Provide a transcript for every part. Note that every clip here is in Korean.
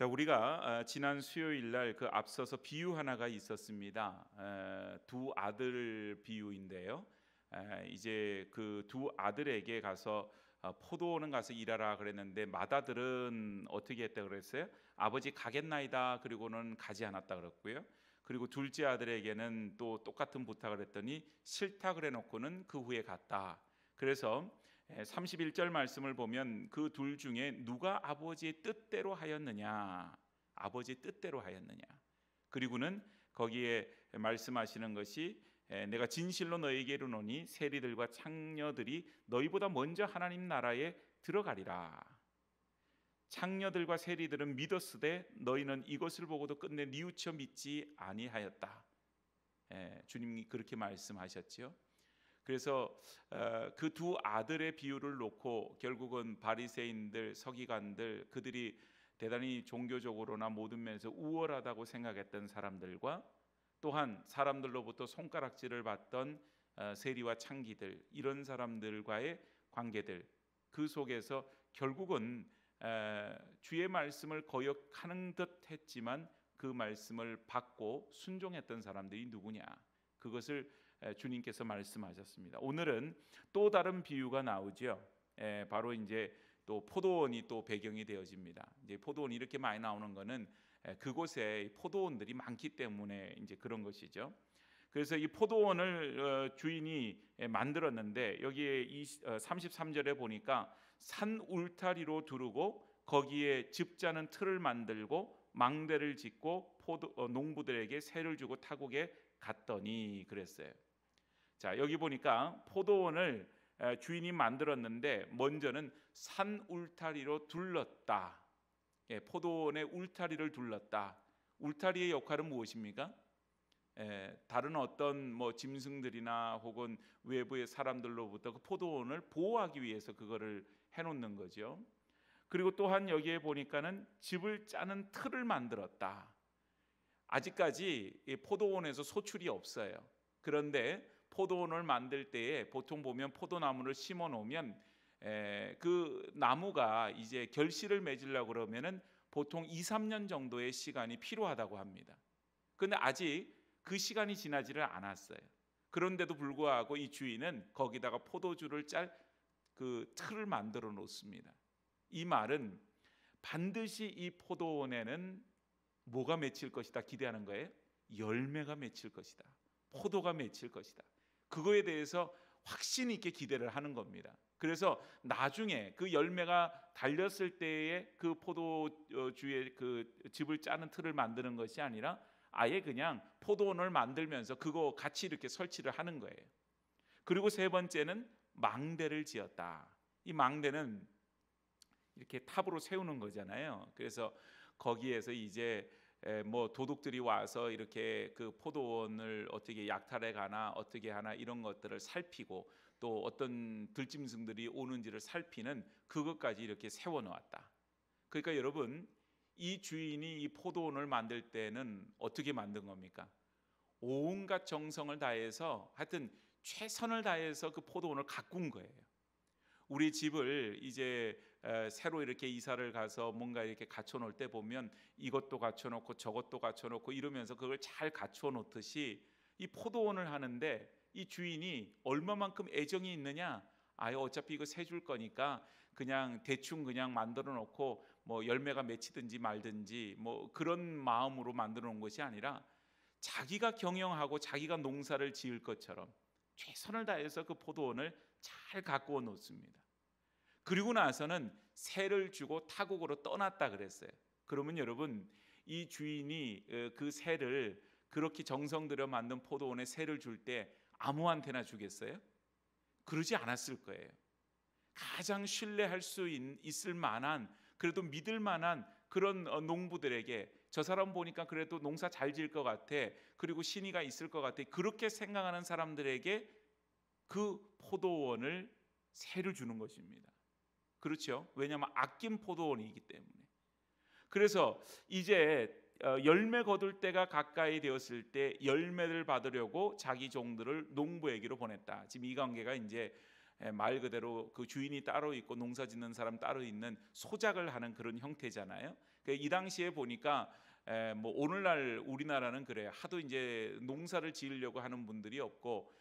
자, 우리가 지난 수요일 날 그 앞서서 비유 하나가 있었습니다. 두 아들 비유인데요. 이제 그 두 아들에게 가서 포도원은 가서 일하라 그랬는데 맏아들은 어떻게 했다 그랬어요? 아버지 가겠나이다. 그리고는 가지 않았다 그랬고요. 그리고 둘째 아들에게는 또 똑같은 부탁을 했더니 싫다 그래 놓고는 그 후에 갔다. 그래서 31절 말씀을 보면 그 둘 중에 누가 아버지의 뜻대로 하였느냐, 아버지의 뜻대로 하였느냐. 그리고는 거기에 말씀하시는 것이 내가 진실로 너희에게 이르노니 세리들과 창녀들이 너희보다 먼저 하나님 나라에 들어가리라. 창녀들과 세리들은 믿었으되 너희는 이것을 보고도 끝내 뉘우쳐 믿지 아니하였다. 주님이 그렇게 말씀하셨죠. 그래서 그 두 아들의 비유를 놓고 결국은 바리새인들, 서기관들, 그들이 대단히 종교적으로나 모든 면에서 우월하다고 생각했던 사람들과 또한 사람들로부터 손가락질을 받던 세리와 창기들, 이런 사람들과의 관계들, 그 속에서 결국은 주의 말씀을 거역하는 듯 했지만 그 말씀을 받고 순종했던 사람들이 누구냐, 그것을 주님께서 말씀하셨습니다. 오늘은 또 다른 비유가 나오죠. 바로 이제 또 포도원이 또 배경이 되어집니다. 이제 포도원이 이렇게 많이 나오는 것은 그곳에 포도원들이 많기 때문에 이제 그런 것이죠. 그래서 이 포도원을 주인이 만들었는데 여기에 33절에 보니까 산 울타리로 두르고 거기에 즙자는 틀을 만들고 망대를 짓고 농부들에게 세를 주고 타국에 갔더니 그랬어요. 자, 여기 보니까 포도원을 주인이 만들었는데 먼저는 산 울타리로 둘렀다. 포도원의 울타리를 둘렀다. 울타리의 역할은 무엇입니까? 다른 어떤 짐승들이나 혹은 외부의 사람들로부터 그 포도원을 보호하기 위해서 그거를 해놓는 거죠. 그리고 또한 여기에 보니까는 즙을 짜는 틀을 만들었다. 아직까지 포도원에서 소출이 없어요. 그런데 포도원을 만들 때에 보통 보면 포도나무를 심어 놓으면 그 나무가 이제 결실을 맺으려고 그러면은 보통 2-3년 정도의 시간이 필요하다고 합니다. 그런데 아직 그 시간이 지나지를 않았어요. 그런데도 불구하고 이 주인은 거기다가 포도주를 짤 그 틀을 만들어 놓습니다. 이 말은 반드시 이 포도원에는 뭐가 맺힐 것이다 기대하는 거예요? 열매가 맺힐 것이다. 포도가 맺힐 것이다. 그거에 대해서 확신 있게 기대를 하는 겁니다. 그래서 나중에 그 열매가 달렸을 때에 그 포도주의 그 즙을 짜는 틀을 만드는 것이 아니라 아예 그냥 포도원을 만들면서 그거 같이 이렇게 설치를 하는 거예요. 그리고 세 번째는 망대를 지었다. 이 망대는 이렇게 탑으로 세우는 거잖아요. 그래서 거기에서 이제 도둑들이 와서 이렇게 그 포도원을 어떻게 약탈해 가나 어떻게 하나 이런 것들을 살피고 또 어떤 들짐승들이 오는지를 살피는 그것까지 이렇게 세워 놓았다. 그러니까 여러분, 이 주인이 이 포도원을 만들 때는 어떻게 만든 겁니까? 온갖 정성을 다해서 하여튼 최선을 다해서 그 포도원을 가꾼 거예요. 우리 집을 이제 새로 이렇게 이사를 가서 뭔가 이렇게 갖춰 놓을 때 보면 이것도 갖춰 놓고 저것도 갖춰 놓고 이러면서 그걸 잘 갖춰 놓듯이 이 포도원을 하는데 이 주인이 얼마만큼 애정이 있느냐, 아예 어차피 이거 세 줄 거니까 그냥 대충 그냥 만들어 놓고 열매가 맺히든지 말든지 그런 마음으로 만들어 놓은 것이 아니라 자기가 경영하고 자기가 농사를 지을 것처럼 최선을 다해서 그 포도원을 잘 가꾸어 놓습니다. 그리고 나서는 세를 주고 타국으로 떠났다 그랬어요. 그러면 여러분, 이 주인이 그 세를 그렇게 정성 들여 만든 포도원에 세를 줄 때 아무한테나 주겠어요? 그러지 않았을 거예요. 가장 신뢰할 수 있을 만한, 그래도 믿을 만한 그런 농부들에게, 저 사람 보니까 그래도 농사 잘 지을 것 같아, 그리고 신의가 있을 것 같아, 그렇게 생각하는 사람들에게 그 포도원을 세를 주는 것입니다. 그렇죠? 왜냐하면 아낀 포도원이기 때문에. 그래서 이제 열매 거둘 때가 가까이 되었을 때 열매를 받으려고 자기 종들을 농부에게로 보냈다. 지금 이 관계가 이제 말 그대로 그 주인이 따로 있고 농사 짓는 사람 따로 있는 소작을 하는 그런 형태잖아요. 이 당시에 보니까 뭐 오늘날 우리나라는 그래요. 하도 이제 농사를 지으려고 하는 분들이 없고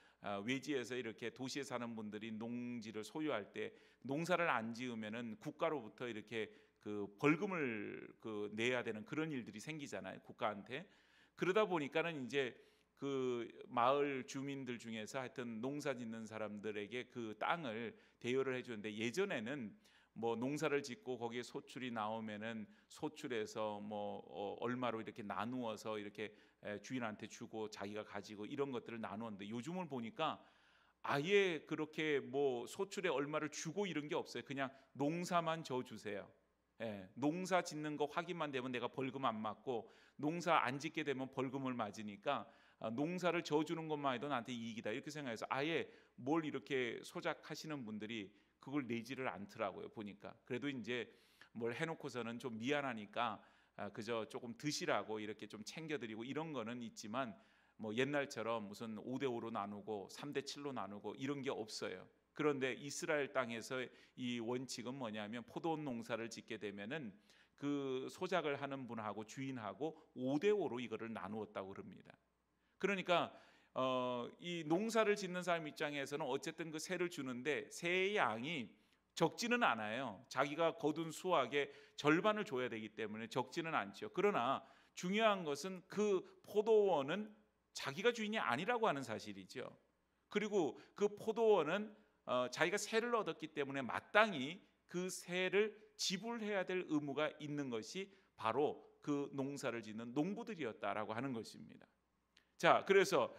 외지에서 이렇게 도시에 사는 분들이 농지를 소유할 때 농사를 안 지으면은 국가로부터 이렇게 그 벌금을 내야 되는 그런 일들이 생기잖아요, 국가한테. 그러다 보니까는 이제 그 마을 주민들 중에서 하여튼 농사 짓는 사람들에게 그 땅을 대여를 해주는데, 예전에는 뭐 농사를 짓고 거기에 소출이 나오면은 소출해서 뭐 얼마로 이렇게 나누어서 이렇게 주인한테 주고 자기가 가지고 이런 것들을 나누었는데, 요즘을 보니까 아예 그렇게 뭐 소출에 얼마를 주고 이런 게 없어요. 그냥 농사만 져 주세요. 농사 짓는 거 확인만 되면 내가 벌금 안 맞고, 농사 안 짓게 되면 벌금을 맞으니까 농사를 져주는 것만 해도 나한테 이익이다 이렇게 생각해서 아예 뭘 이렇게 소작하시는 분들이 그걸 내지를 않더라고요, 보니까. 그래도 이제 뭘 해놓고서는 좀 미안하니까 그저 조금 드시라고 이렇게 좀 챙겨드리고 이런 거는 있지만, 뭐 옛날처럼 무슨 5대5로 나누고 3대7로 나누고 이런 게 없어요. 그런데 이스라엘 땅에서 이 원칙은 뭐냐면, 포도 농사를 짓게 되면은 그 소작을 하는 분하고 주인하고 5대5로 이거를 나누었다고 그럽니다. 그러니까 이 농사를 짓는 사람 입장에서는 어쨌든 그 세를 주는데 세의 양이 적지는 않아요. 자기가 거둔 수확의 절반을 줘야 되기 때문에 적지는 않죠. 그러나 중요한 것은 그 포도원은 자기가 주인이 아니라고 하는 사실이죠. 그리고 그 포도원은 자기가 세를 얻었기 때문에 마땅히 그 세를 지불해야 될 의무가 있는 것이 바로 그 농사를 짓는 농부들이었다라고 하는 것입니다. 자, 그래서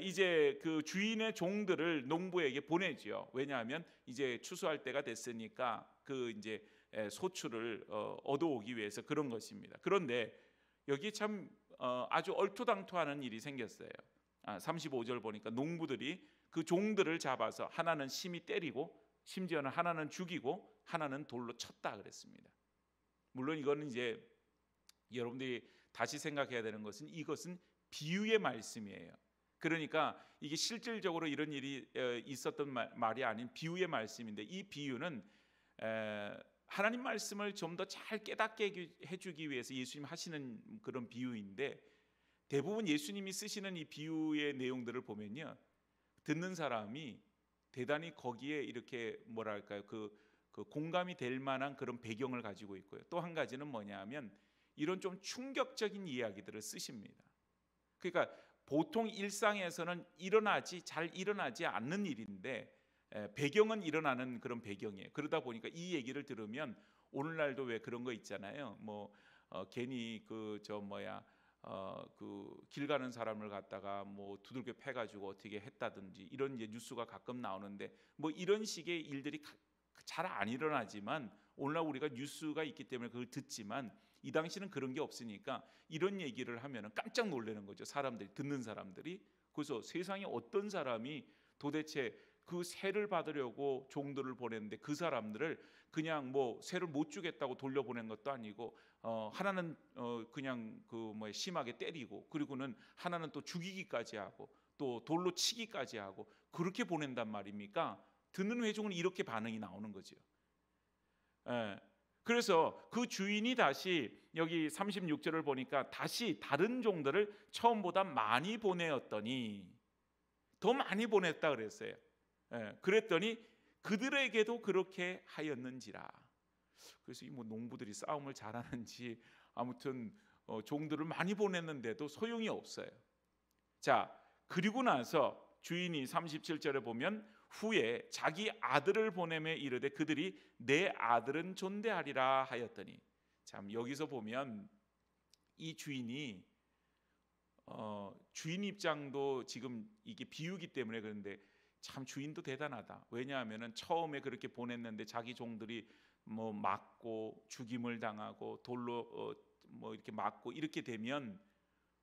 이제 그 주인의 종들을 농부에게 보내지요. 왜냐하면 이제 추수할 때가 됐으니까 그 이제 소출을 얻어오기 위해서 그런 것입니다. 그런데 여기 참 아주 얼토당토하는 일이 생겼어요. 35절 보니까 농부들이 그 종들을 잡아서 하나는 심히 때리고 심지어는 하나는 죽이고 하나는 돌로 쳤다 그랬습니다. 물론 이거는 이제 여러분들이 다시 생각해야 되는 것은, 이것은 비유의 말씀이에요. 그러니까 이게 실질적으로 이런 일이 있었던 말이 아닌 비유의 말씀인데, 이 비유는 하나님 말씀을 좀 더 잘 깨닫게 해주기 위해서 예수님 하시는 그런 비유인데, 대부분 예수님이 쓰시는 이 비유의 내용들을 보면요, 듣는 사람이 대단히 거기에 이렇게 뭐랄까요, 그 공감이 될 만한 그런 배경을 가지고 있고요. 또 한 가지는 뭐냐면, 이런 좀 충격적인 이야기들을 쓰십니다. 그러니까 보통 일상에서는 잘 일어나지 않는 일인데 배경은 일어나는 그런 배경이에요. 그러다 보니까 이 얘기를 들으면 오늘날도 왜 그런 거 있잖아요. 뭐 괜히 그 길 가는 사람을 갖다가 뭐 두들겨 패가지고 어떻게 했다든지 이런 이제 뉴스가 가끔 나오는데, 뭐 이런 식의 일들이 잘 안 일어나지만 오늘날 우리가 뉴스가 있기 때문에 그걸 듣지만, 이 당시는 그런 게 없으니까 이런 얘기를 하면은 깜짝 놀라는 거죠, 사람들이, 듣는 사람들이. 그래서 세상에 어떤 사람이 도대체 그 세를 받으려고 종들을 보냈는데, 그 사람들을 그냥 뭐 세를 못 주겠다고 돌려보낸 것도 아니고, 하나는 그냥 심하게 때리고, 그리고는 하나는 또 죽이기까지 하고 또 돌로 치기까지 하고 그렇게 보낸단 말입니까? 듣는 회중은 이렇게 반응이 나오는 거죠. 그래서 그 주인이 다시 여기 36절을 보니까 다시 다른 종들을 처음보다 많이 보내었더니, 더 많이 보냈다 그랬어요. 그랬더니 그들에게도 그렇게 하였는지라. 그래서 이 농부들이 싸움을 잘하는지 아무튼 종들을 많이 보냈는데도 소용이 없어요. 자, 그리고 나서 주인이 37절에 보면 후에 자기 아들을 보내매 이르되 그들이 내 아들은 존대하리라 하였더니, 참 여기서 보면 이 주인이 주인 입장도 지금 이게 비유기 때문에 그런데 참 주인도 대단하다. 왜냐하면은 처음에 그렇게 보냈는데 자기 종들이 뭐 맞고 죽임을 당하고 돌로 뭐 이렇게 맞고 이렇게 되면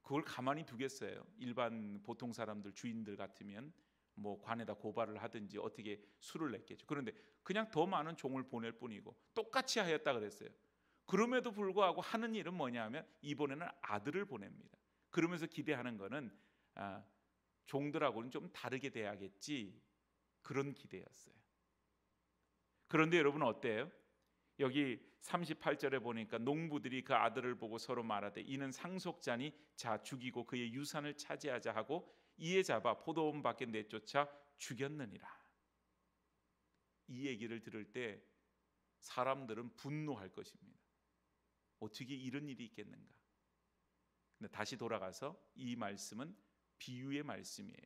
그걸 가만히 두겠어요? 일반 보통 사람들, 주인들 같으면 뭐 관에다 고발을 하든지 어떻게 수를 냈겠죠. 그런데 그냥 더 많은 종을 보낼 뿐이고 똑같이 하였다 그랬어요. 그럼에도 불구하고 하는 일은 뭐냐면 이번에는 아들을 보냅니다. 그러면서 기대하는 거는 종들하고는 좀 다르게 돼야겠지, 그런 기대였어요. 그런데 여러분 어때요? 여기 38절에 보니까 농부들이 그 아들을 보고 서로 말하되 이는 상속자니 자 죽이고 그의 유산을 차지하자 하고 이에 잡아 포도원 밖에 내쫓아 죽였느니라. 이 얘기를 들을 때 사람들은 분노할 것입니다. 어떻게 이런 일이 있겠는가? 근데 다시 돌아가서 이 말씀은 비유의 말씀이에요.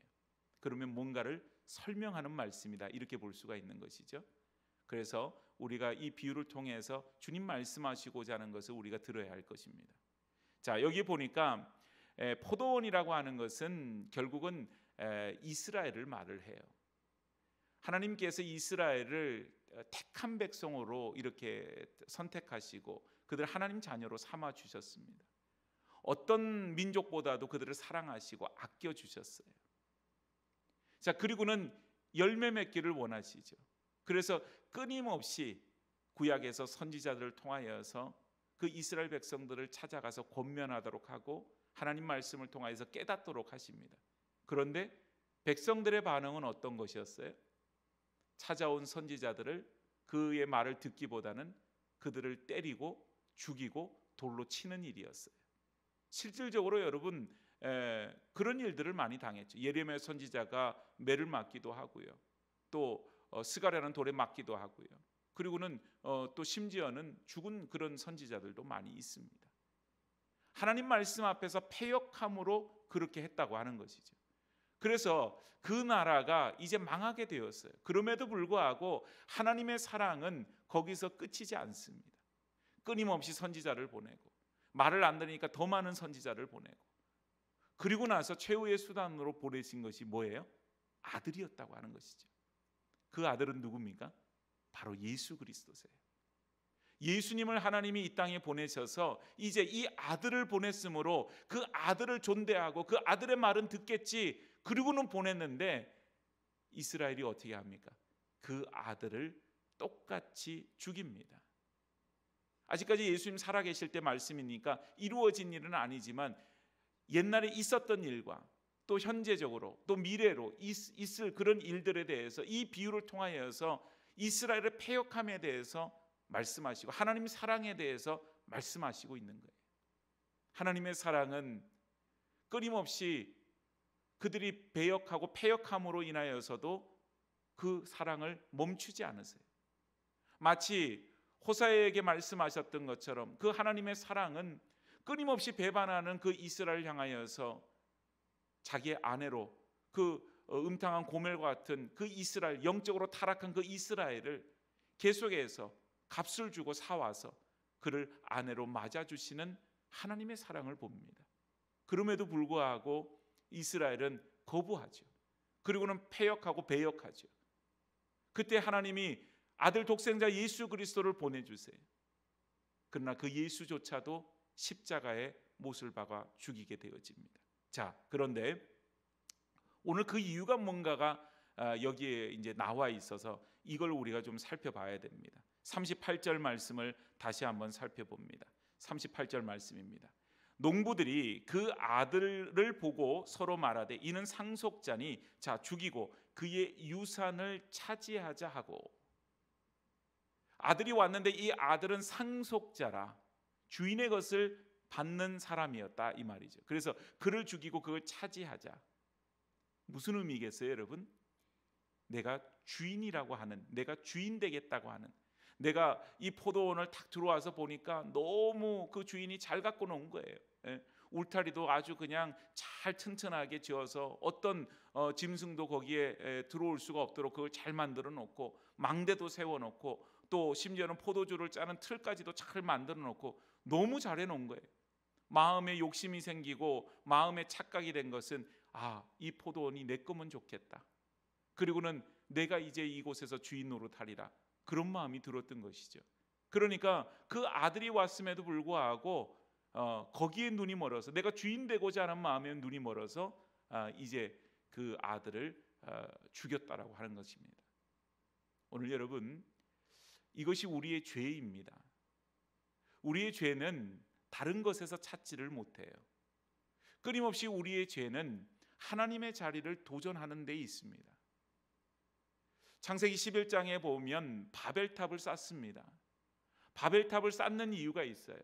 그러면 뭔가를 설명하는 말씀이다, 이렇게 볼 수가 있는 것이죠. 그래서 우리가 이 비유를 통해서 주님 말씀하시고자 하는 것을 우리가 들어야 할 것입니다. 자, 여기 보니까 포도원이라고 하는 것은 결국은 이스라엘을 말을 해요. 하나님께서 이스라엘을 택한 백성으로 이렇게 선택하시고 그들을 하나님 자녀로 삼아 주셨습니다. 어떤 민족보다도 그들을 사랑하시고 아껴 주셨어요. 자, 그리고는 열매 맺기를 원하시죠. 그래서 끊임없이 구약에서 선지자들을 통하여서 그 이스라엘 백성들을 찾아가서 권면하도록 하고 하나님 말씀을 통하여서 깨닫도록 하십니다. 그런데 백성들의 반응은 어떤 것이었어요? 찾아온 선지자들을 그의 말을 듣기보다는 그들을 때리고 죽이고 돌로 치는 일이었어요. 실질적으로 여러분 그런 일들을 많이 당했죠. 예레미야 선지자가 매를 맞기도 하고요. 또 스가랴는 돌에 맞기도 하고요. 그리고는 또 심지어는 죽은 그런 선지자들도 많이 있습니다. 하나님 말씀 앞에서 패역함으로 그렇게 했다고 하는 것이죠. 그래서 그 나라가 이제 망하게 되었어요. 그럼에도 불구하고 하나님의 사랑은 거기서 끝이지 않습니다. 끊임없이 선지자를 보내고 말을 안 들으니까 더 많은 선지자를 보내고 그리고 나서 최후의 수단으로 보내신 것이 뭐예요? 아들이었다고 하는 것이죠. 그 아들은 누굽니까? 바로 예수 그리스도세요. 예수님을 하나님이 이 땅에 보내셔서 이제 이 아들을 보냈으므로 그 아들을 존대하고 그 아들의 말은 듣겠지, 그리고는 보냈는데 이스라엘이 어떻게 합니까? 그 아들을 똑같이 죽입니다. 아직까지 예수님 살아계실 때 말씀이니까 이루어진 일은 아니지만 옛날에 있었던 일과 또 현재적으로 또 미래로 있을 그런 일들에 대해서 이 비유를 통하여서 이스라엘의 패역함에 대해서 말씀하시고 하나님의 사랑에 대해서 말씀하시고 있는 거예요. 하나님의 사랑은 끊임없이 그들이 배역하고 패역함으로 인하여서도 그 사랑을 멈추지 않으세요. 마치 호세아에게 말씀하셨던 것처럼 그 하나님의 사랑은 끊임없이 배반하는 그 이스라엘 향하여서 자기의 아내로 그 음탕한 고멜과 같은 그 이스라엘, 영적으로 타락한 그 이스라엘을 계속해서 값을 주고 사와서 그를 아내로 맞아주시는 하나님의 사랑을 봅니다. 그럼에도 불구하고 이스라엘은 거부하죠. 그리고는 패역하고 배역하죠. 그때 하나님이 아들 독생자 예수 그리스도를 보내주세요. 그러나 그 예수조차도 십자가에 못을 박아 죽이게 되어집니다. 자, 그런데 오늘 그 이유가 뭔가가 여기에 이제 나와 있어서 이걸 우리가 좀 살펴봐야 됩니다. 38절 말씀을 다시 한번 살펴봅니다. 38절 말씀입니다. 농부들이 그 아들을 보고 서로 말하되 이는 상속자니 자 죽이고 그의 유산을 차지하자 하고. 아들이 왔는데 이 아들은 상속자라, 주인의 것을 받는 사람이었다 이 말이죠. 그래서 그를 죽이고 그걸 차지하자. 무슨 의미겠어요, 여러분? 내가 주인이라고 하는, 내가 주인 되겠다고 하는, 내가 이 포도원을 탁 들어와서 보니까 너무 그 주인이 잘 갖고 놓은 거예요. 울타리도 아주 그냥 잘 튼튼하게 지어서 어떤 짐승도 거기에 들어올 수가 없도록 그걸 잘 만들어 놓고, 망대도 세워 놓고, 또 심지어는 포도주를 짜는 틀까지도 잘 만들어 놓고 너무 잘해 놓은 거예요. 마음에 욕심이 생기고 마음에 착각이 된 것은 이 포도원이 내 거면 좋겠다. 그리고는 내가 이제 이곳에서 주인 노릇하리라. 그런 마음이 들었던 것이죠. 그러니까 그 아들이 왔음에도 불구하고 거기에 눈이 멀어서, 내가 주인 되고자 하는 마음에 눈이 멀어서 이제 그 아들을 죽였다라고 하는 것입니다. 오늘 여러분, 이것이 우리의 죄입니다. 우리의 죄는 다른 것에서 찾지를 못해요. 끊임없이 우리의 죄는 하나님의 자리를 도전하는 데 있습니다. 창세기 11장에 보면 바벨탑을 쌓습니다. 바벨탑을 쌓는 이유가 있어요.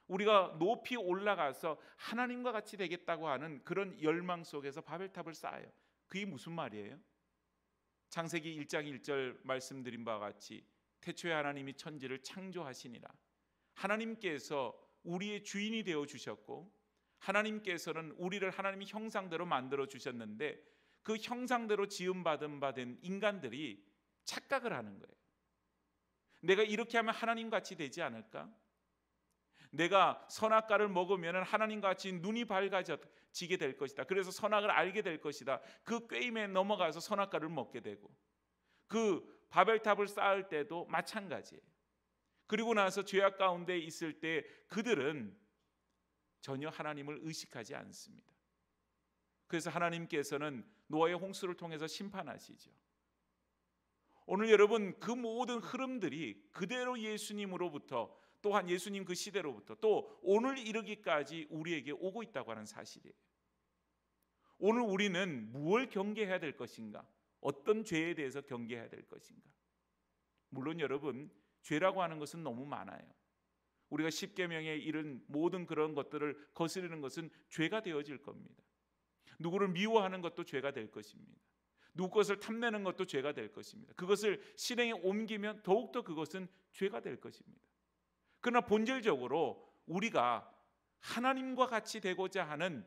우리가 높이 올라가서 하나님과 같이 되겠다고 하는 그런 열망 속에서 바벨탑을 쌓아요. 그게 무슨 말이에요? 창세기 1장 1절 말씀드린 바와 같이 태초에 하나님이 천지를 창조하시니라. 하나님께서 우리의 주인이 되어 주셨고, 하나님께서는 우리를 하나님의 형상대로 만들어 주셨는데, 그 형상대로 지음받은 바 된 인간들이 착각을 하는 거예요. 내가 이렇게 하면 하나님같이 되지 않을까? 내가 선악과를 먹으면 하나님같이 눈이 밝아지게 될 것이다. 그래서 선악을 알게 될 것이다. 그 꾀임에 넘어가서 선악과를 먹게 되고, 그 바벨탑을 쌓을 때도 마찬가지예요. 그리고 나서 죄악 가운데 있을 때 그들은 전혀 하나님을 의식하지 않습니다. 그래서 하나님께서는 노아의 홍수를 통해서 심판하시죠. 오늘 여러분, 그 모든 흐름들이 그대로 예수님으로부터, 또한 예수님 그 시대로부터 또 오늘 이르기까지 우리에게 오고 있다고 하는 사실이에요. 오늘 우리는 무엇을 경계해야 될 것인가? 어떤 죄에 대해서 경계해야 될 것인가? 물론 여러분, 죄라고 하는 것은 너무 많아요. 우리가 십계명에 이른 모든 그런 것들을 거스르는 것은 죄가 되어질 겁니다. 누구를 미워하는 것도 죄가 될 것입니다. 누구 것을 탐내는 것도 죄가 될 것입니다. 그것을 실행에 옮기면 더욱더 그것은 죄가 될 것입니다. 그러나 본질적으로 우리가 하나님과 같이 되고자 하는,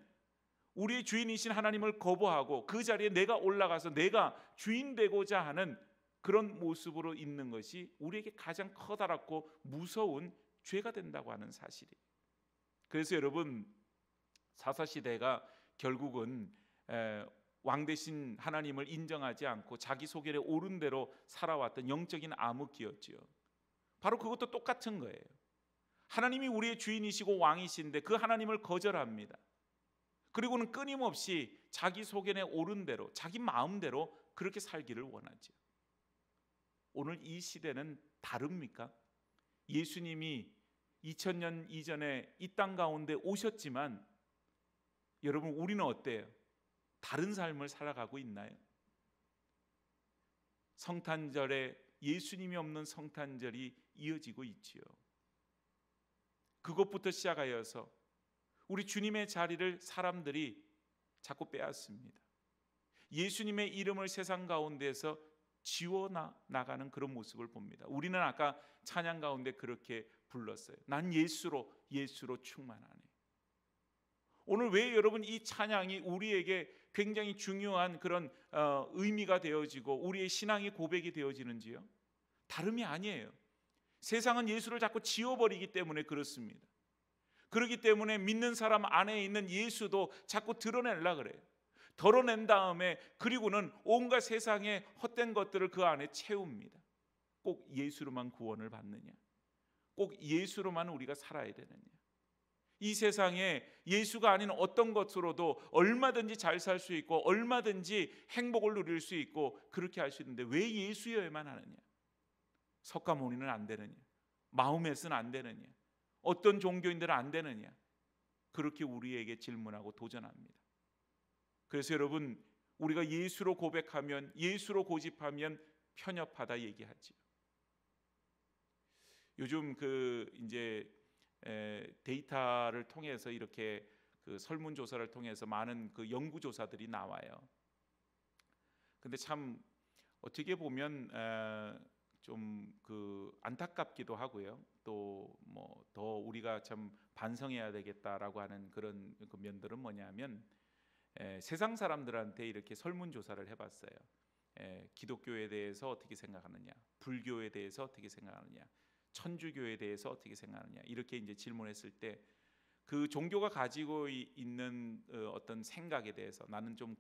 우리의 주인이신 하나님을 거부하고 그 자리에 내가 올라가서 내가 주인 되고자 하는 그런 모습으로 있는 것이 우리에게 가장 커다랗고 무서운 죄가 된다고 하는 사실이에요. 그래서 여러분, 사사시대가 결국은 왕 대신 하나님을 인정하지 않고 자기 소견에 옳은 대로 살아왔던 영적인 암흑기였지요. 바로 그것도 똑같은 거예요. 하나님이 우리의 주인이시고 왕이신데 그 하나님을 거절합니다. 그리고는 끊임없이 자기 소견에 옳은 대로, 자기 마음대로 그렇게 살기를 원하죠. 오늘 이 시대는 다릅니까? 예수님이 2000년 이전에 이 땅 가운데 오셨지만 여러분, 우리는 어때요? 다른 삶을 살아가고 있나요? 성탄절에 예수님이 없는 성탄절이 이어지고 있지요. 그것부터 시작하여서 우리 주님의 자리를 사람들이 자꾸 빼앗습니다. 예수님의 이름을 세상 가운데서 지워나가는 그런 모습을 봅니다. 우리는 아까 찬양 가운데 그렇게 불렀어요. 난 예수로 충만하네. 오늘 왜 여러분 이 찬양이 우리에게 굉장히 중요한 그런 의미가 되어지고 우리의 신앙의 고백이 되어지는지요? 다름이 아니에요. 세상은 예수를 자꾸 지워버리기 때문에 그렇습니다. 그렇기 때문에 믿는 사람 안에 있는 예수도 자꾸 드러내려고 그래요. 덜어낸 다음에 그리고는 온갖 세상의 헛된 것들을 그 안에 채웁니다. 꼭 예수로만 구원을 받느냐? 꼭 예수로만 우리가 살아야 되느냐? 이 세상에 예수가 아닌 어떤 것으로도 얼마든지 잘 살 수 있고 얼마든지 행복을 누릴 수 있고 그렇게 할 수 있는데 왜 예수여야만 하느냐? 석가모니는 안 되느냐? 마호멧은 안 되느냐? 어떤 종교인들은 안 되느냐? 그렇게 우리에게 질문하고 도전합니다. 그래서 여러분, 우리가 예수로 고백하면, 예수로 고집하면 편협하다 얘기하지요. 요즘 이제 데이터를 통해서 이렇게 그 설문조사를 통해서 많은 그 연구조사들이 나와요. 근데 참 어떻게 보면 좀 그 안타깝기도 하고요. 또 뭐 더 우리가 참 반성해야 되겠다라고 하는 그런 그 면들은 뭐냐면, 세상 사람들한테 이렇게 설문조사를 해봤어요. 기독교에 대해서 어떻게 생각하느냐, 불교에 대해서 어떻게 생각하느냐, 천주교에 대해서 어떻게 생각하느냐, 이렇게 이제 질문했을 때 그 종교가 가지고 있는 어떤 생각에 대해서 나는 좀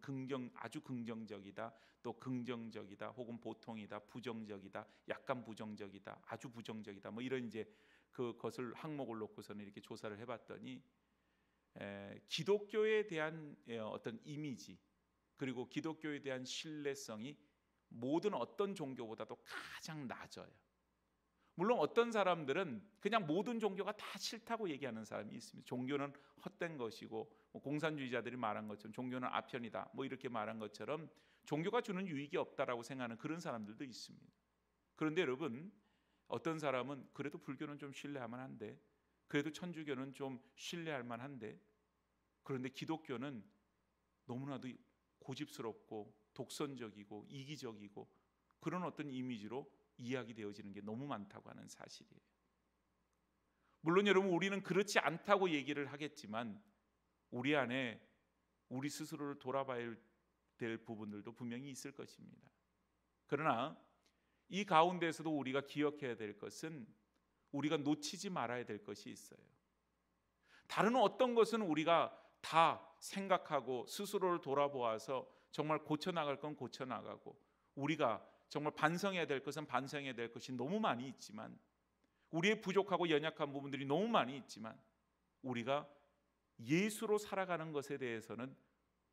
아주 긍정적이다, 또 긍정적이다, 혹은 보통이다, 부정적이다, 약간 부정적이다, 아주 부정적이다, 뭐 이런 이제 그것을 항목을 놓고서는 이렇게 조사를 해봤더니 기독교에 대한 어떤 이미지, 그리고 기독교에 대한 신뢰성이 모든 어떤 종교보다도 가장 낮아요. 물론 어떤 사람들은 그냥 모든 종교가 다 싫다고 얘기하는 사람이 있습니다. 종교는 헛된 것이고, 공산주의자들이 말한 것처럼 종교는 아편이다, 이렇게 말한 것처럼 종교가 주는 유익이 없다라고 생각하는 그런 사람들도 있습니다. 그런데 여러분, 어떤 사람은 그래도 불교는 좀 신뢰할 만한데, 그래도 천주교는 좀 신뢰할 만한데, 그런데 기독교는 너무나도 고집스럽고 독선적이고 이기적이고 그런 어떤 이미지로 이야기되어지는 게 너무 많다고 하는 사실이에요. 물론 여러분, 우리는 그렇지 않다고 얘기를 하겠지만 우리 안에 우리 스스로를 돌아봐야 될 부분들도 분명히 있을 것입니다. 그러나 이 가운데서도 우리가 기억해야 될 것은 우리가 놓치지 말아야 될 것이 있어요. 다른 어떤 것은 우리가 다 생각하고 스스로를 돌아보아서 정말 고쳐나갈 건 고쳐나가고, 우리가 정말 반성해야 될 것은 반성해야 될 것이 너무 많이 있지만, 우리의 부족하고 연약한 부분들이 너무 많이 있지만, 우리가 예수로 살아가는 것에 대해서는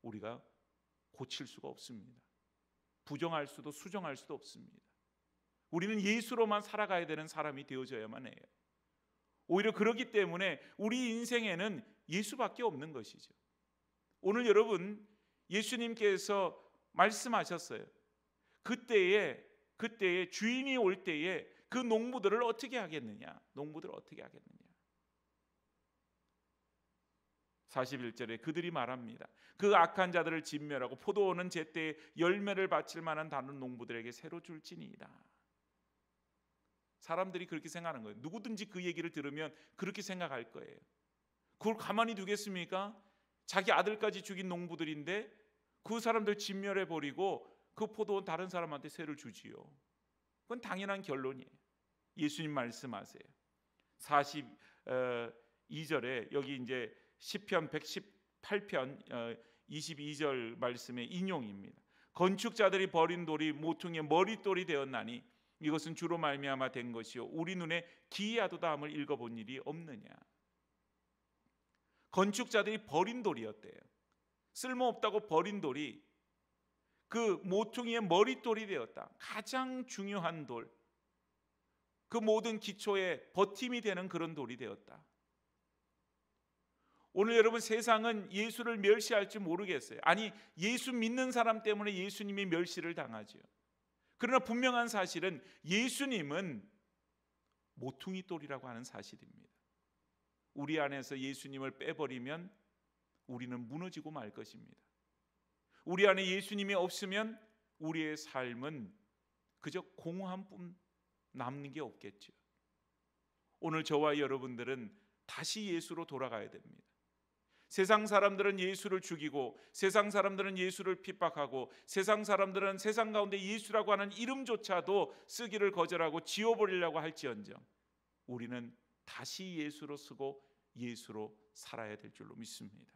우리가 고칠 수가 없습니다. 부정할 수도 수정할 수도 없습니다. 우리는 예수로만 살아가야 되는 사람이 되어져야만 해요. 오히려 그렇기 때문에 우리 인생에는 예수밖에 없는 것이죠. 오늘 여러분, 예수님께서 말씀하셨어요. 그때에 주인이 올 때에 그 농부들을 어떻게 하겠느냐? 농부들을 어떻게 하겠느냐? 41절에 그들이 말합니다. 그 악한 자들을 진멸하고 포도원은 제때에 열매를 바칠 만한 다른 농부들에게 새로 줄지니이다. 사람들이 그렇게 생각하는 거예요. 누구든지 그 얘기를 들으면 그렇게 생각할 거예요. 그걸 가만히 두겠습니까? 자기 아들까지 죽인 농부들인데 그 사람들 진멸해버리고 그 포도원 다른 사람한테 새를 주지요. 그건 당연한 결론이에요. 예수님 말씀하세요. 42절에 여기 이제 시편 118편 22절 말씀의 인용입니다. 건축자들이 버린 돌이 모퉁이의 머릿돌이 되었나니 이것은 주로 말미암아 된 것이요 우리 눈에 기이하도다 함을 읽어본 일이 없느냐. 건축자들이 버린 돌이었대요. 쓸모없다고 버린 돌이 그 모퉁이의 머릿돌이 되었다. 가장 중요한 돌, 그 모든 기초에 버팀이 되는 그런 돌이 되었다. 오늘 여러분, 세상은 예수를 멸시할지 모르겠어요. 아니, 예수 믿는 사람 때문에 예수님이 멸시를 당하죠. 그러나 분명한 사실은 예수님은 모퉁이돌이라고 하는 사실입니다. 우리 안에서 예수님을 빼버리면 우리는 무너지고 말 것입니다. 우리 안에 예수님이 없으면 우리의 삶은 그저 공허함뿐 남는 게 없겠죠. 오늘 저와 여러분들은 다시 예수로 돌아가야 됩니다. 세상 사람들은 예수를 죽이고, 세상 사람들은 예수를 핍박하고, 세상 사람들은 세상 가운데 예수라고 하는 이름조차도 쓰기를 거절하고 지워버리려고 할지언정 우리는 다시 예수로 쓰고 예수로 살아야 될 줄로 믿습니다.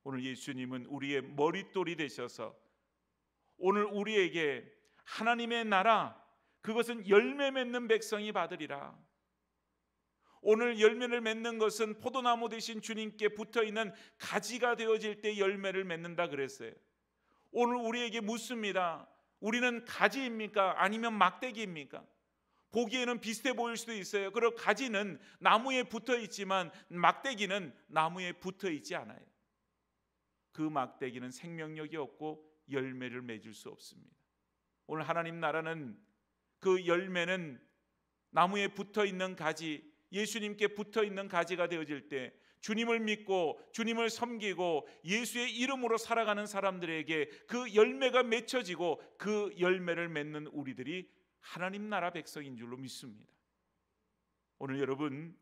오늘 예수님은 우리의 머릿돌이 되셔서 오늘 우리에게 하나님의 나라, 그것은 열매 맺는 백성이 받으리라. 오늘 열매를 맺는 것은 포도나무 되신 주님께 붙어있는 가지가 되어질 때 열매를 맺는다 그랬어요. 오늘 우리에게 묻습니다. 우리는 가지입니까? 아니면 막대기입니까? 보기에는 비슷해 보일 수도 있어요. 그리고 가지는 나무에 붙어 있지만 막대기는 나무에 붙어 있지 않아요. 그 막대기는 생명력이 없고 열매를 맺을 수 없습니다. 오늘 하나님 나라는 그 열매는 나무에 붙어 있는 가지, 예수님께 붙어 있는 가지가 되어질 때 주님을 믿고 주님을 섬기고 예수의 이름으로 살아가는 사람들에게 그 열매가 맺혀지고 그 열매를 맺는 우리들이 하나님 나라 백성인 줄로 믿습니다. 오늘 여러분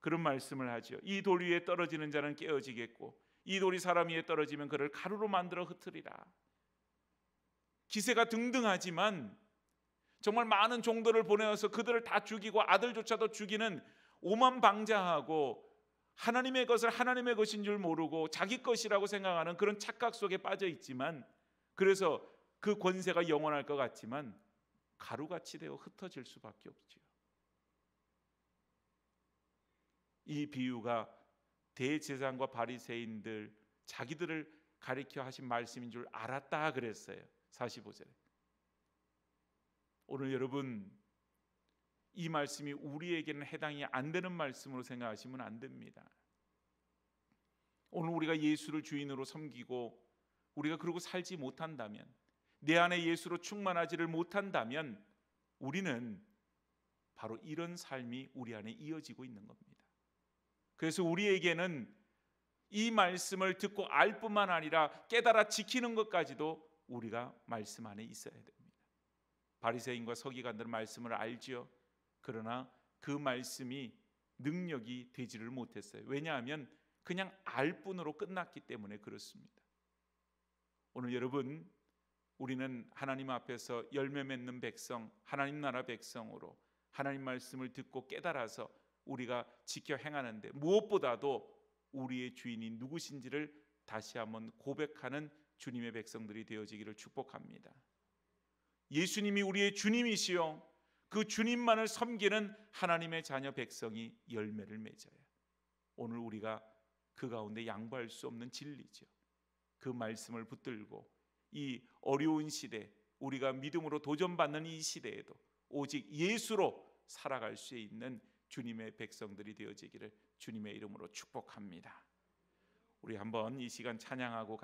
그런 말씀을 하죠. 이 돌 위에 떨어지는 자는 깨어지겠고 이 돌이 사람 위에 떨어지면 그를 가루로 만들어 흩으리라. 기세가 등등하지만 정말 많은 종들을 보내어서 그들을 다 죽이고 아들조차도 죽이는 오만방자하고 하나님의 것을 하나님의 것인 줄 모르고 자기 것이라고 생각하는 그런 착각 속에 빠져 있지만, 그래서 그 권세가 영원할 것 같지만 가루같이 되어 흩어질 수밖에 없지요. 이 비유가 대제사장과 바리새인들 자기들을 가리켜 하신 말씀인 줄 알았다 그랬어요. 45절에. 오늘 여러분 이 말씀이 우리에게는 해당이 안 되는 말씀으로 생각하시면 안 됩니다. 오늘 우리가 예수를 주인으로 섬기고 우리가 그러고 살지 못한다면, 내 안에 예수로 충만하지를 못한다면 우리는 바로 이런 삶이 우리 안에 이어지고 있는 겁니다. 그래서 우리에게는 이 말씀을 듣고 알 뿐만 아니라 깨달아 지키는 것까지도 우리가 말씀 안에 있어야 됩니다. 바리새인과 서기관들은 말씀을 알지요. 그러나 그 말씀이 능력이 되지를 못했어요. 왜냐하면 그냥 알 뿐으로 끝났기 때문에 그렇습니다. 오늘 여러분, 우리는 하나님 앞에서 열매 맺는 백성, 하나님 나라 백성으로 하나님 말씀을 듣고 깨달아서 우리가 지켜 행하는데, 무엇보다도 우리의 주인이 누구신지를 다시 한번 고백하는 주님의 백성들이 되어지기를 축복합니다. 예수님이 우리의 주님이시요, 그 주님만을 섬기는 하나님의 자녀 백성이 열매를 맺어요. 오늘 우리가 그 가운데 양보할 수 없는 진리죠. 그 말씀을 붙들고 이 어려운 시대, 우리가 믿음으로 도전받는 이 시대에도 오직 예수로 살아갈 수 있는 주님의 백성들이 되어지기를 주님의 이름으로 축복합니다. 우리 한번 이 시간 찬양하고